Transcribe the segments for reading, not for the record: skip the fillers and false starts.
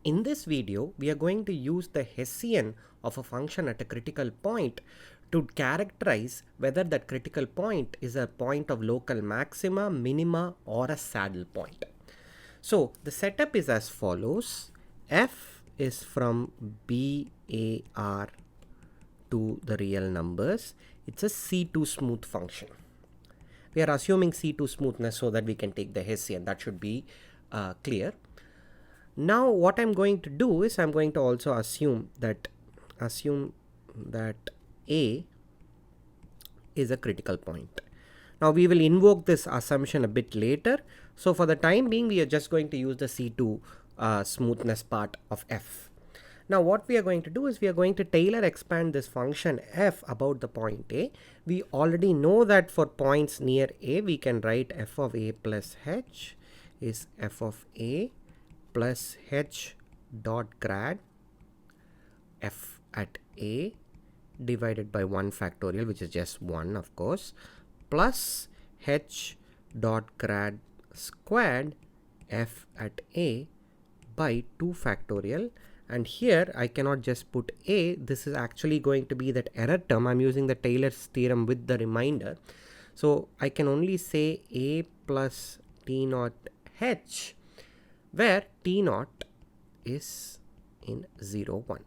In this video, we are going to use the Hessian of a function at a critical point to characterize whether that critical point is a point of local maxima, minima, or a saddle point. So the setup is as follows. F is from BAR to the real numbers. It's a C2 smooth function. We are assuming C2 smoothness so that we can take the Hessian. That should be clear. Now what I'm going to do is I'm going to also assume that A is a critical point. Now we will invoke this assumption a bit later. So for the time being, we are just going to use the C2 smoothness part of F. Now what we are going to do is we are going to Taylor expand this function F about the point A. We already know that for points near A, we can write F of A plus H is F of A plus H dot grad F at A divided by 1 factorial, which is just 1 of course, plus H dot grad squared F at A by 2 factorial. And here I cannot just put A, this is actually going to be that error term. I'm using the Taylor's theorem with the reminder. So I can only say A plus T naught H, where T naught is in 0, 1.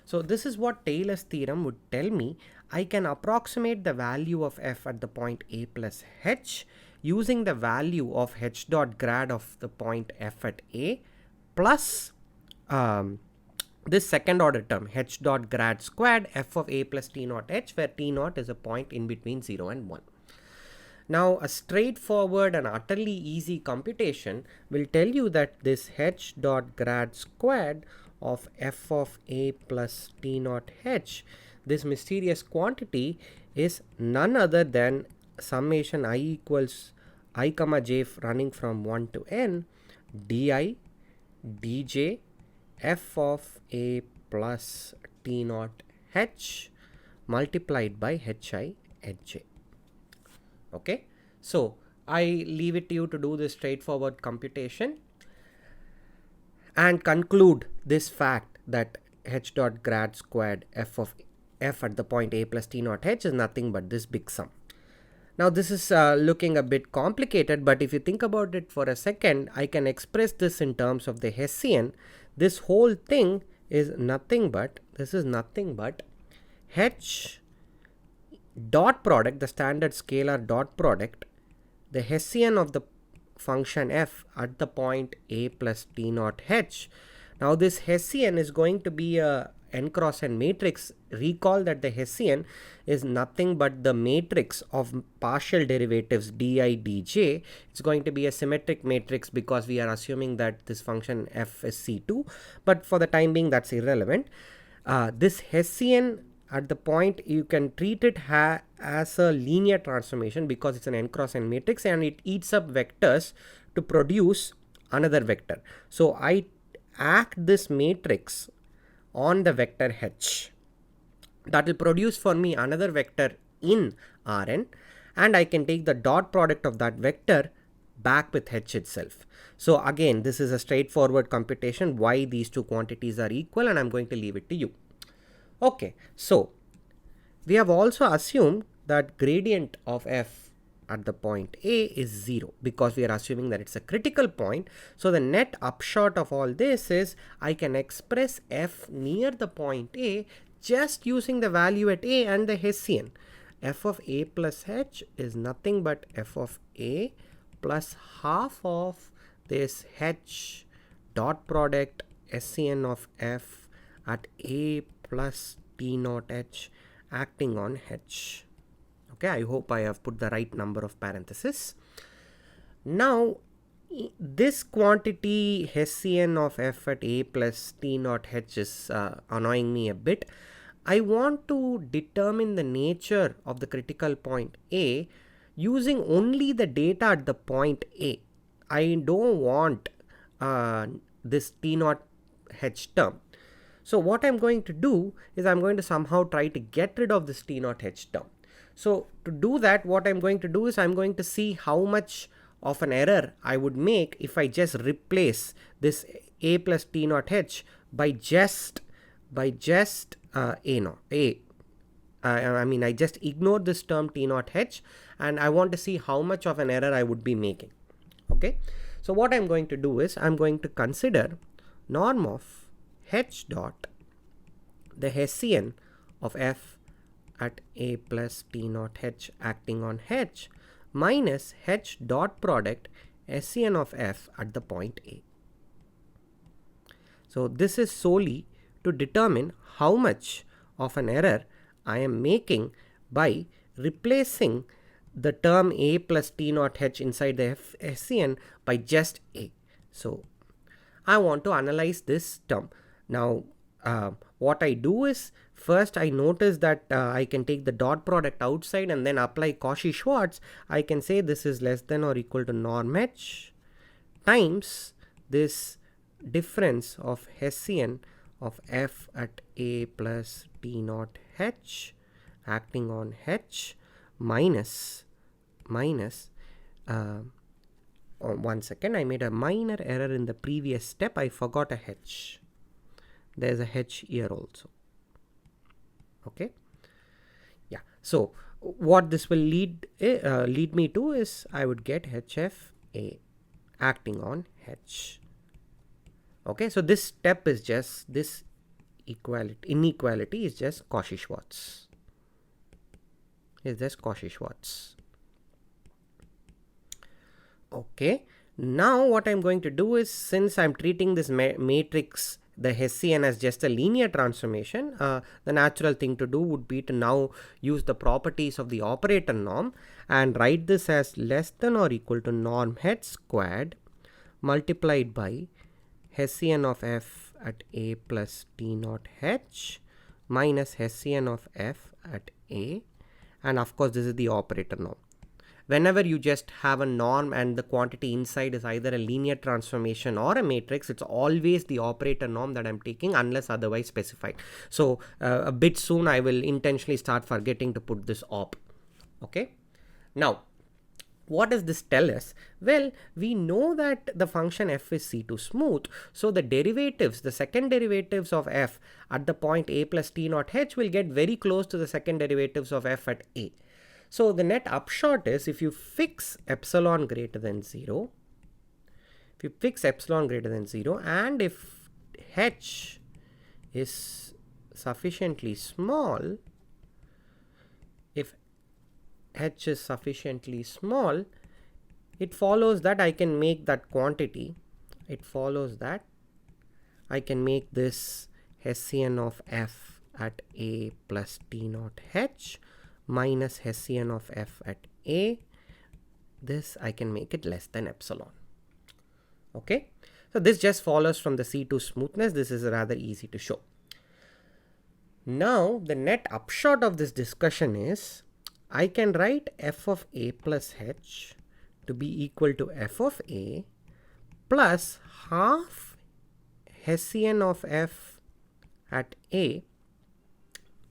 So this is what Taylor's theorem would tell me. I can approximate the value of F at the point A plus H using the value of H dot grad of the point F at A plus this second order term H dot grad squared F of A plus T naught H, where T naught is a point in between 0 and 1. Now a straightforward and utterly easy computation will tell you that this H dot grad squared of F of A plus T naught H, this mysterious quantity, is none other than summation I equals I comma j running from 1 to n di dj F of A plus T naught H multiplied by Hi Hj. Okay, so I leave it to you to do this straightforward computation and conclude this fact that H dot grad squared F of F at the point A plus T naught H is nothing but this big sum. Now this is looking a bit complicated, but if you think about it for a second, I can express this in terms of the Hessian. This whole thing is nothing but, this is nothing but H dot product, the standard scalar dot product, the Hessian of the function F at the point A plus T naught H. Now this Hessian is going to be a n cross n matrix. Recall that the Hessian is nothing but the matrix of partial derivatives di dj. It's going to be a symmetric matrix because we are assuming that this function F is C2, but for the time being that's irrelevant. This Hessian at the point, you can treat it as a linear transformation because it's an n cross n matrix and it eats up vectors to produce another vector. So I act this matrix on the vector H. That will produce for me another vector in Rn, and I can take the dot product of that vector back with H itself. So again, this is a straightforward computation why these two quantities are equal, and I'm going to leave it to you. Okay, so we have also assumed that gradient of F at the point A is 0 because we are assuming that it's a critical point. So the net upshot of all this is I can express F near the point A just using the value at A and the Hessian. F of A plus H is nothing but F of A plus half of this H dot product Hessian of F at A plus T naught H acting on H. Okay, I hope I have put the right number of parentheses. Now this quantity Hessian of F at A plus T naught H is annoying me a bit. I want to determine the nature of the critical point A using only the data at the point A. I don't want this T naught H term. So what I'm going to do is I'm going to somehow try to get rid of this T naught H term. So to do that, what I'm going to do is I'm going to see how much of an error I would make if I just replace this a plus t naught h by just I just ignore this term t naught h, and I want to see how much of an error I would be making. Okay, so what I'm going to do is I'm going to consider norm of h dot the Hessian of f at a plus t naught h acting on h minus h dot product Hessian of f at the point A. So this is solely to determine how much of an error I am making by replacing the term a plus t naught h inside the Hessian by just a. So I want to analyze this term. Now what I do is, first I notice that I can take the dot product outside and then apply Cauchy-Schwarz. I can say this is less than or equal to norm h times this difference of Hessian of f at a plus t naught h acting on h minus one second, I made a minor error in the previous step. I forgot a h. There's a h here also. Okay, yeah. So what this will lead me to is I would get hf a acting on h. Okay, so this step is just this inequality is just Cauchy-Schwarz. Okay, now what I'm going to do is, since I'm treating this matrix, the Hessian, as just a linear transformation, the natural thing to do would be to now use the properties of the operator norm and write this as less than or equal to norm h squared multiplied by Hessian of f at a plus t naught h minus Hessian of f at a, and of course this is the operator norm. Whenever you just have a norm and the quantity inside is either a linear transformation or a matrix, it's always the operator norm that I'm taking unless otherwise specified. So a bit soon I will intentionally start forgetting to put this op. Okay, now what does this tell us? Well, we know that the function f is C2 smooth, so the derivatives, the second derivatives of f at the point a plus t naught h will get very close to the second derivatives of f at a. So the net upshot is, if you fix epsilon greater than 0, and if h is sufficiently small, it follows that I can make that quantity, I can make this Hessian of f at a plus t naught h minus Hessian of f at a, this I can make it less than epsilon. Okay, so this just follows from the C2 smoothness. This is rather easy to show. Now the net upshot of this discussion is, I can write f of a plus h to be equal to f of a plus half Hessian of f at a.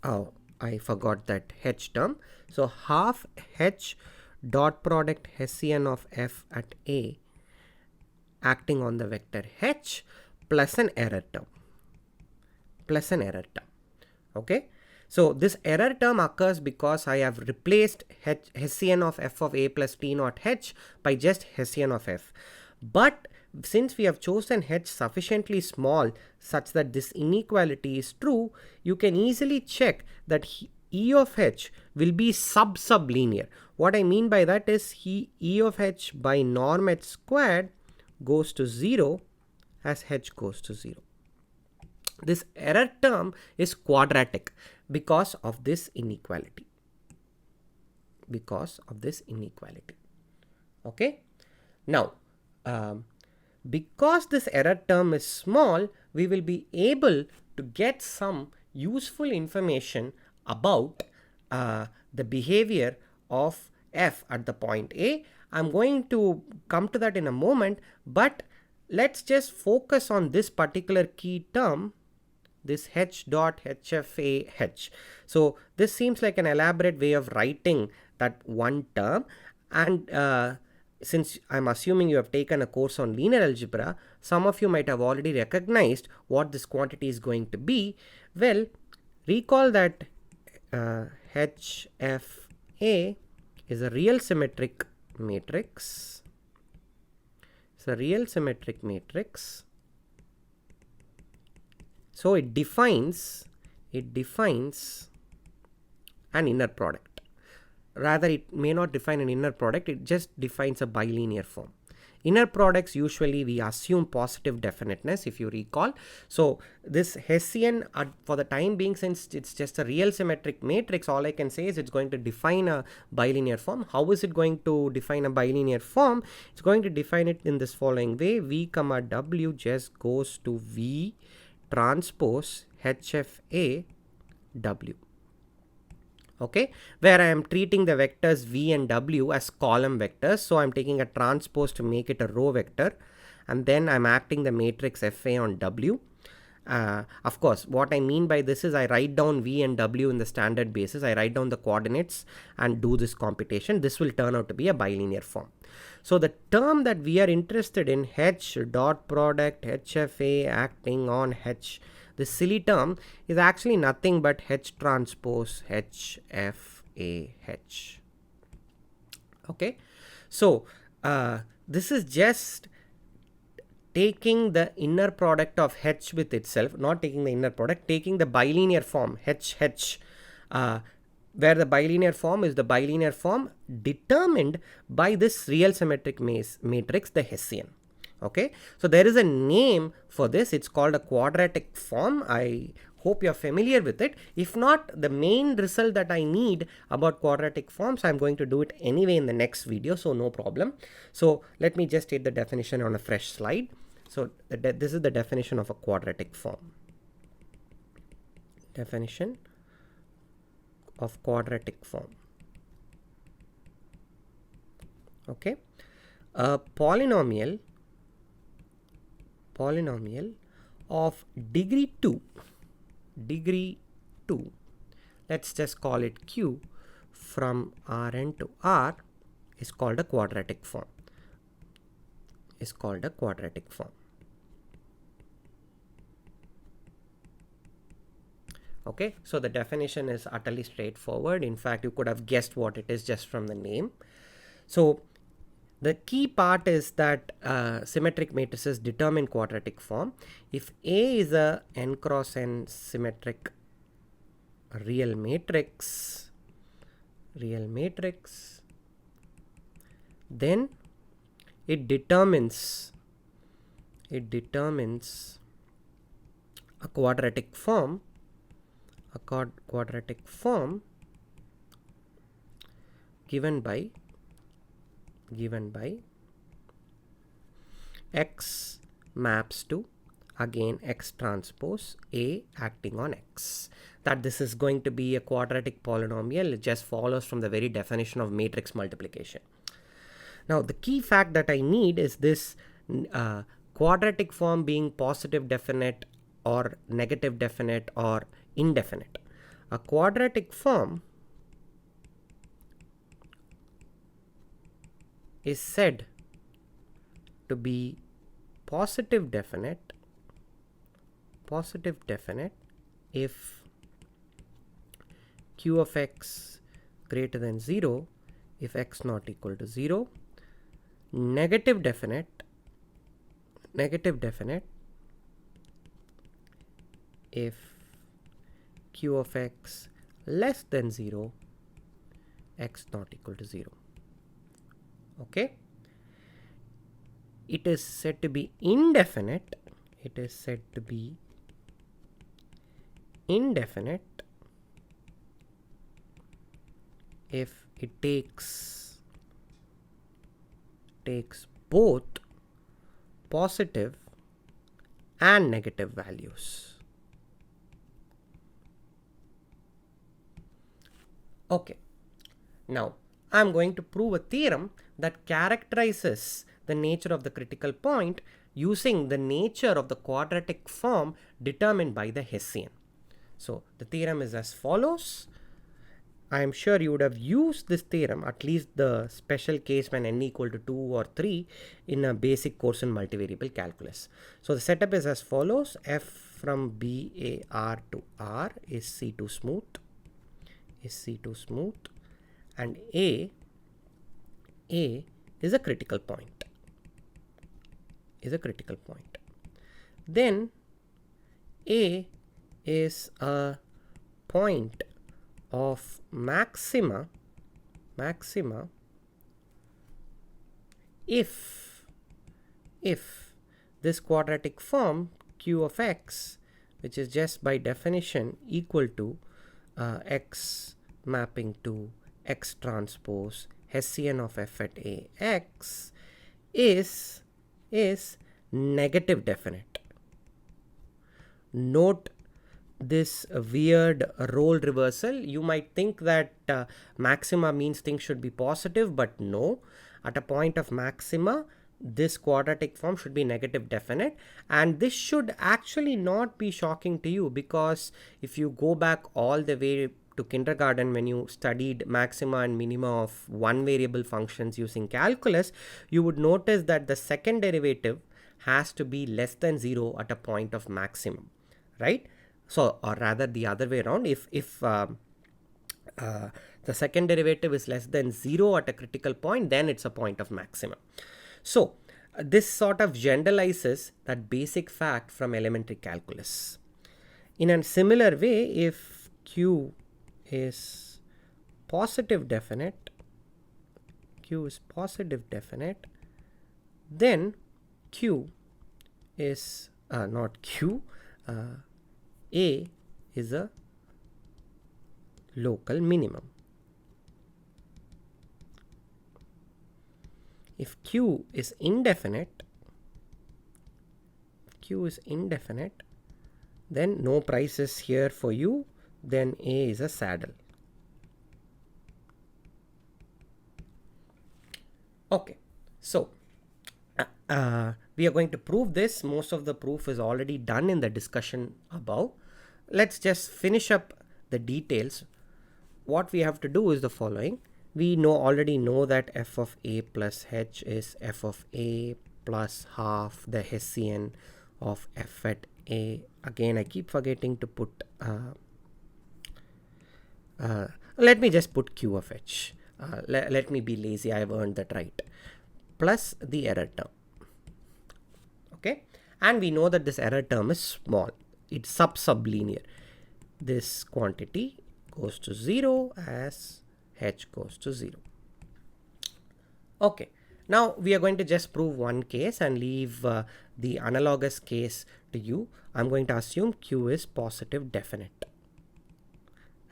Oh, I forgot that h term. So half h dot product Hessian of f at a acting on the vector h plus an error term. Okay, so this error term occurs because I have replaced Hessian of f of a plus t naught h by just Hessian of f. But since we have chosen h sufficiently small such that this inequality is true, you can easily check that E of h will be sublinear. What I mean by that is, E of h by norm h squared goes to 0 as h goes to 0. This error term is quadratic because of this inequality. Okay, now because this error term is small, we will be able to get some useful information about the behavior of f at the point A. I'm going to come to that in a moment, but let's just focus on this particular key term, this h dot hfah. So this seems like an elaborate way of writing that one term, and since I'm assuming you have taken a course on linear algebra, some of you might have already recognized what this quantity is going to be. Well, recall that HFA is a real symmetric matrix. It's a real symmetric matrix. So it defines an inner product. Rather, it may not define an inner product, it just defines a bilinear form. Inner products, usually we assume positive definiteness, if you recall. So this Hessian, for the time being, since it's just a real symmetric matrix, all I can say is it's going to define a bilinear form. How is it going to define a bilinear form? It's going to define it in this following way. V comma W just goes to V transpose HFA W. Okay, where I am treating the vectors v and w as column vectors. So I'm taking a transpose to make it a row vector, and then I'm acting the matrix Fa on w. Of course, what I mean by this is I write down v and w in the standard basis. I write down the coordinates and do this computation. This will turn out to be a bilinear form. So the term that we are interested in, H dot product HFA acting on H, this silly term is actually nothing but H transpose HFAH. Okay, so this is just taking the inner product of H with itself, not taking the inner product, taking the bilinear form HH, where the bilinear form is the bilinear form determined by this real symmetric matrix, the Hessian. Okay, so there is a name for this. It's called a quadratic form. I hope you're familiar with it. If not, the main result that I need about quadratic forms, I'm going to do it anyway in the next video, so no problem. So let me just state the definition on a fresh slide. So this is the definition of a quadratic form. Definition of quadratic form. Okay, a polynomial of degree 2, let's just call it Q, from Rn to R is called a quadratic form. Okay, so the definition is utterly straightforward. In fact, you could have guessed what it is just from the name. So the key part is that symmetric matrices determine quadratic form. If A is a n cross n symmetric real matrix, then it determines a quadratic form, given by X maps to, again, X transpose A acting on X. That this is going to be a quadratic polynomial. It just follows from the very definition of matrix multiplication. Now the key fact that I need is this quadratic form being positive definite or negative definite or indefinite. A quadratic form is said to be positive definite if Q of X greater than 0 if X not equal to 0, negative definite if Q of X less than 0, X not equal to 0. Okay, it is said to be indefinite if it takes both positive and negative values. Okay, now I'm going to prove a theorem that characterizes the nature of the critical point using the nature of the quadratic form determined by the Hessian. So the theorem is as follows. I am sure you would have used this theorem, at least the special case when n equal to 2 or 3, in a basic course in multivariable calculus. So the setup is as follows: f from BAR to R is C2 smooth, and A is a critical point. Then A is a point of maxima if this quadratic form q of x, which is just by definition equal to x mapping to x transpose Hessian of f at a x, is negative definite. Note this weird role reversal. You might think that maxima means things should be positive, but no. At a point of maxima, this quadratic form should be negative definite, and this should actually not be shocking to you, because if you go back all the way to kindergarten when you studied maxima and minima of one variable functions using calculus, you would notice that the second derivative has to be less than 0 at a point of maximum, right? So, or rather the other way around, if the second derivative is less than 0 at a critical point, then it's a point of maximum. So this sort of generalizes that basic fact from elementary calculus. In a similar way, if q is positive definite, then q is not q, A is a local minimum. If q is indefinite, then no prices here for you, then A is a saddle. Okay, so we are going to prove this. Most of the proof is already done in the discussion above. Let's just finish up the details. What we have to do is the following. We already know that f of a plus h is f of a plus half the Hessian of f at a. Again, I keep forgetting to put let me just put q of h. Let me be lazy, I have earned that right, plus the error term. Okay, and we know that this error term is small, it's sublinear. This quantity goes to 0 as h goes to 0. Okay, now we are going to just prove one case and leave the analogous case to you. I'm going to assume q is positive definite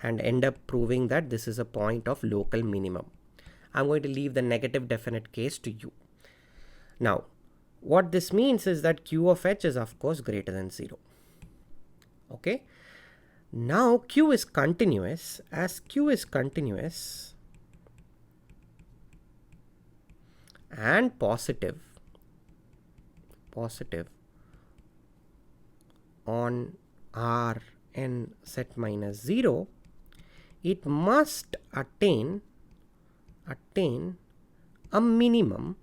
and end up proving that this is a point of local minimum. I'm going to leave the negative definite case to you. Now what this means is that q of h is of course greater than 0. Okay, now q is continuous. As q is continuous and positive on Rn set minus 0, it must attain a minimum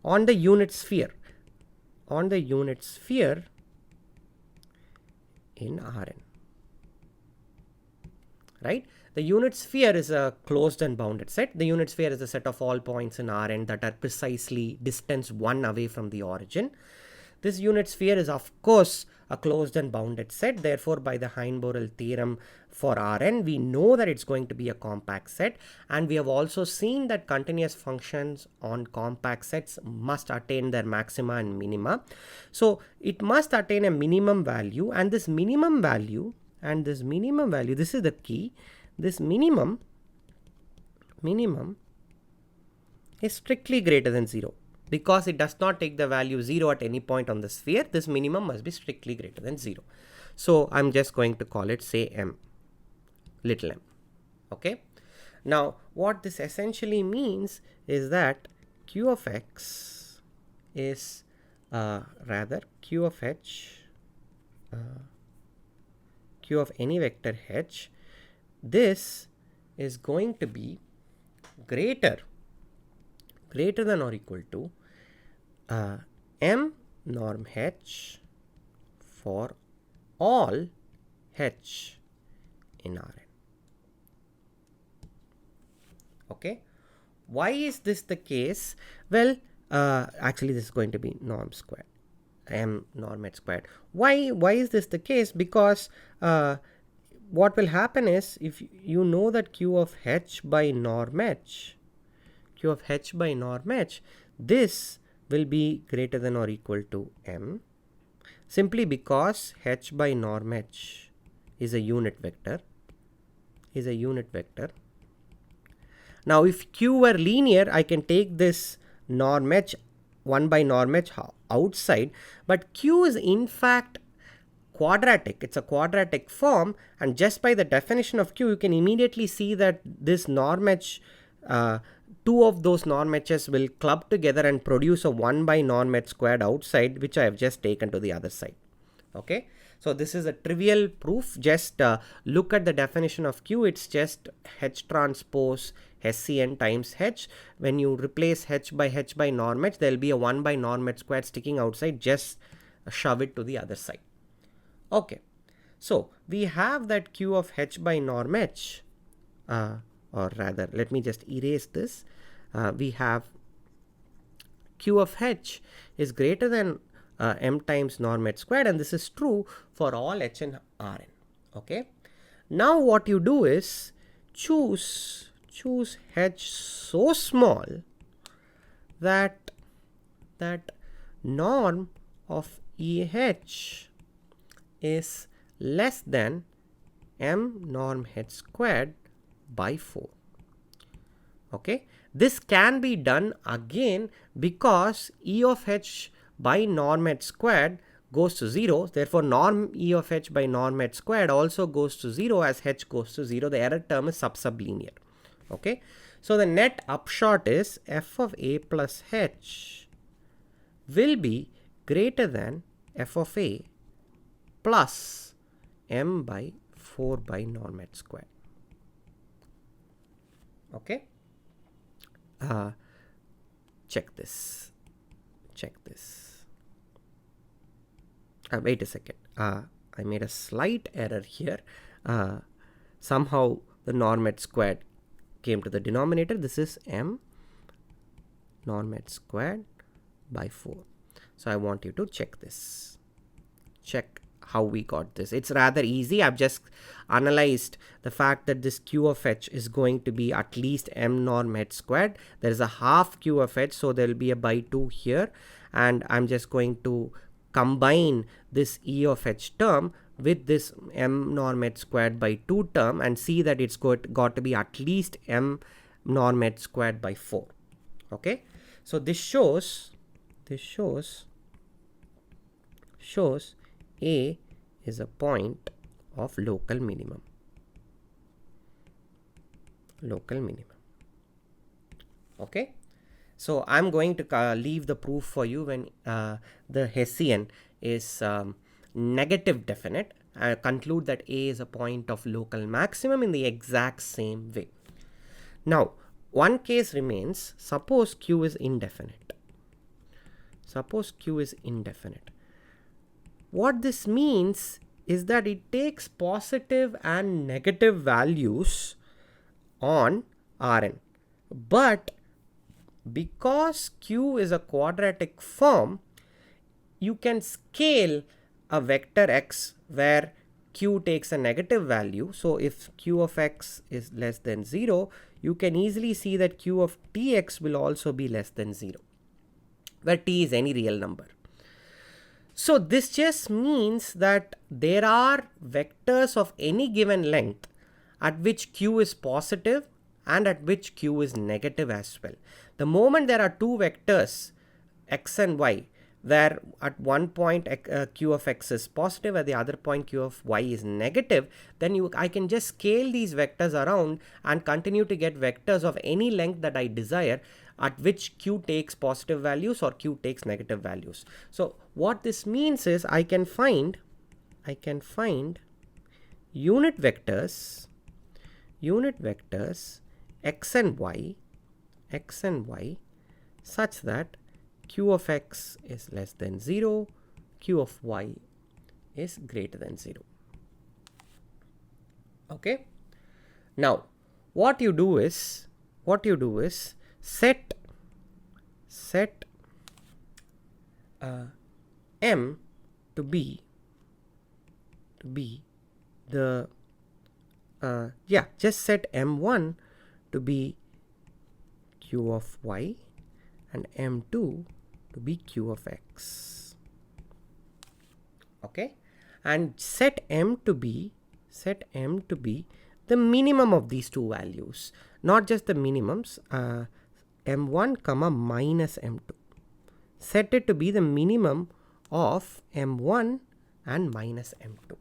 on the unit sphere in Rn, right? The unit sphere is a closed and bounded set. The unit sphere is a set of all points in Rn that are precisely distance 1 away from the origin. This unit sphere is of course a closed and bounded set. Therefore, by the Heinz-Borel theorem for Rn, we know that it's going to be a compact set, and we have also seen that continuous functions on compact sets must attain their maxima and minima. So it must attain a minimum value, and this minimum value, this is the key, this minimum is strictly greater than 0. Because it does not take the value 0 at any point on the sphere, this minimum must be strictly greater than 0. So I'm just going to call it, say, m, little m. Okay. Now what this essentially means is that q of x is q of h q of any vector h, this is going to be greater than or equal to m norm h for all h in Rn. Okay, why is this the case? Well, actually this is going to be norm squared, m norm h squared. Why is this the case? Because what will happen is, if you know that q of h by norm h, this will be greater than or equal to m, simply because h by norm h is a unit vector. Now if q were linear, I can take this norm h, 1 by norm h outside, but q is in fact quadratic. It's a quadratic form, and just by the definition of q, you can immediately see that this norm h, two of those norm h's will club together and produce a 1 by norm h squared outside, which I have just taken to the other side. Okay, so this is a trivial proof. Just look at the definition of q. It's just h transpose Hessian times h. When you replace h by norm h, there will be a 1 by norm h squared sticking outside. Just shove it to the other side. Okay, so we have that q of h by norm h, or rather, let me just erase this. We have q of h is greater than m times norm h squared, and this is true for all h in Rn. Okay, now what you do is choose h so small that norm of EH is less than m norm h squared by 4. Okay, this can be done again because E of h by norm h squared goes to 0. Therefore, norm E of h by norm h squared also goes to 0 as h goes to 0. The error term is sublinear. Okay, so the net upshot is f of a plus h will be greater than f of a plus m by 4 by norm h squared. Okay, check this. Wait a second, I made a slight error here. Somehow the norm h squared came to the denominator. This is m norm h squared by 4. So I want you to check this. Check how we got this. It's rather easy. I've just analyzed the fact that this q of h is going to be at least m norm h squared. There is a half q of h, so there will be a by 2 here, and I'm just going to combine this E of h term with this m norm h squared by 2 term and see that it's got to be at least m norm h squared by 4. Okay, so this shows A is a point of local minimum. Okay, so I'm going to leave the proof for you when the Hessian is negative definite. I conclude that A is a point of local maximum in the exact same way. Now, one case remains. Suppose Q is indefinite. What this means is that it takes positive and negative values on Rn, but because Q is a quadratic form, you can scale a vector x where Q takes a negative value. So if Q of x is less than 0, you can easily see that Q of tx will also be less than 0, where t is any real number. So this just means that there are vectors of any given length at which Q is positive and at which Q is negative as well. The moment there are two vectors x and y, where at one point Q of x is positive, at the other point Q of y is negative, then I can just scale these vectors around and continue to get vectors of any length that I desire at which Q takes positive values or Q takes negative values. So what this means is I can find unit vectors x and y such that q of x is less than 0, q of y is greater than 0. Okay. Now what you do is set m to be the just set m1 to be q of y and m2 to be q of x. Okay, and set m to be the minimum of these two values, not just the minimums. M1 comma minus m2, set it to be the minimum of m1 and minus m2.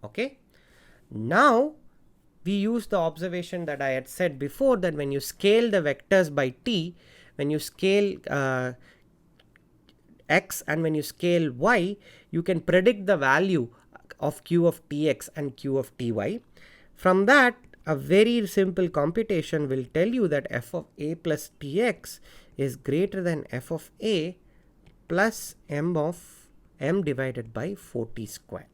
Okay, now we use the observation that I had said before, that when you scale the vectors by t, when you scale x and when you scale y, you can predict the value of q of tx and q of ty. From that, a very simple computation will tell you that f of a plus tx is greater than f of a plus m divided by 4t square.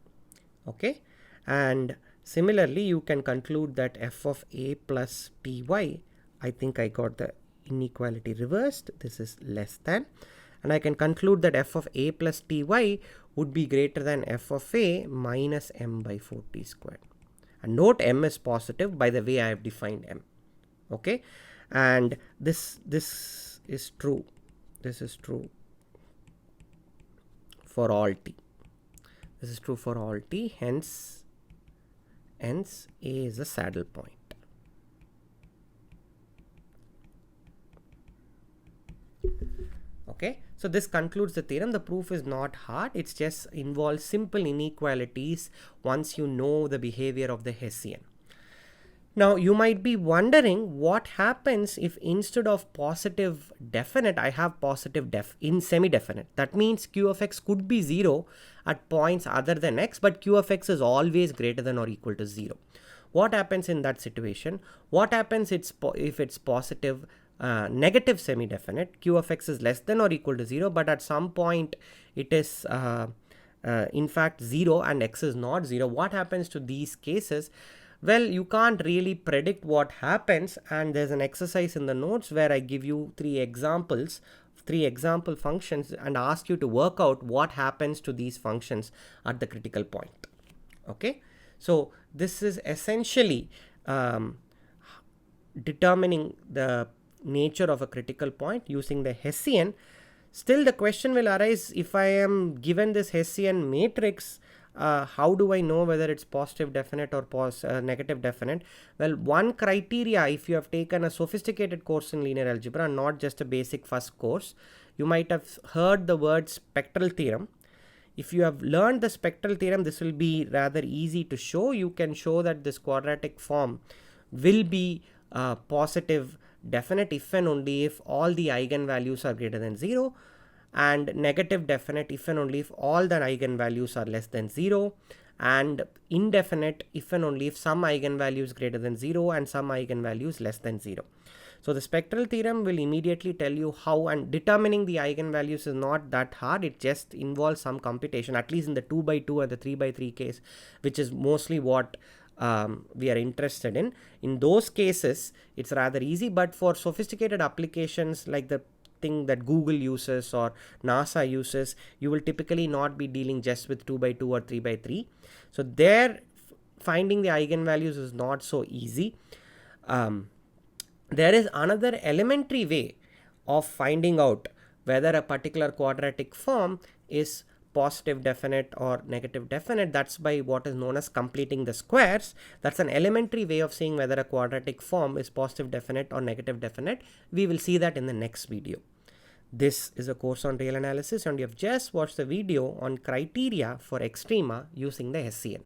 Okay, and similarly you can conclude that f of a plus ty, I think I got the inequality reversed, this is less than, and I can conclude that f of a plus ty would be greater than f of a minus m by 4t squared. And note m is positive by the way I have defined m. Okay, and this is true. This is true for all t. This is true for all t. Hence a is a saddle point. Okay, so this concludes the theorem. The proof is not hard. It just involves simple inequalities once you know the behavior of the Hessian. Now you might be wondering what happens if instead of positive definite I have positive in semi-definite. That means q of x could be 0 at points other than x, but q of x is always greater than or equal to 0. What happens in that situation? What happens if it's positive negative semi-definite? Q of x is less than or equal to 0, but at some point it is in fact 0 and x is not 0. What happens to these cases? Well, you can't really predict what happens, and there's an exercise in the notes where I give you three example functions and ask you to work out what happens to these functions at the critical point. Okay, so this is essentially determining the nature of a critical point using the Hessian. Still the question will arise, if I am given this Hessian matrix, how do I know whether it's positive definite or negative definite? Well, one criteria, if you have taken a sophisticated course in linear algebra, not just a basic first course, you might have heard the word spectral theorem. If you have learned the spectral theorem, this will be rather easy to show. You can show that this quadratic form will be positive definite if and only if all the eigenvalues are greater than 0, and negative definite if and only if all the eigenvalues are less than 0, and indefinite if and only if some eigenvalues greater than 0 and some eigenvalues less than 0. So the spectral theorem will immediately tell you how, and determining the eigenvalues is not that hard. It just involves some computation, at least in the 2 by 2 and the 3 by 3 case, which is mostly what we are interested in. In those cases it's rather easy, but for sophisticated applications like the thing that Google uses or NASA uses, you will typically not be dealing just with 2 by 2 or 3 by 3. So there finding the eigenvalues is not so easy. There is another elementary way of finding out whether a particular quadratic form is positive definite or negative definite. That's by what is known as completing the squares. That's an elementary way of seeing whether a quadratic form is positive definite or negative definite. We will see that in the next video. This is a course on real analysis, and you have just watched the video on criteria for extrema using the Hessian.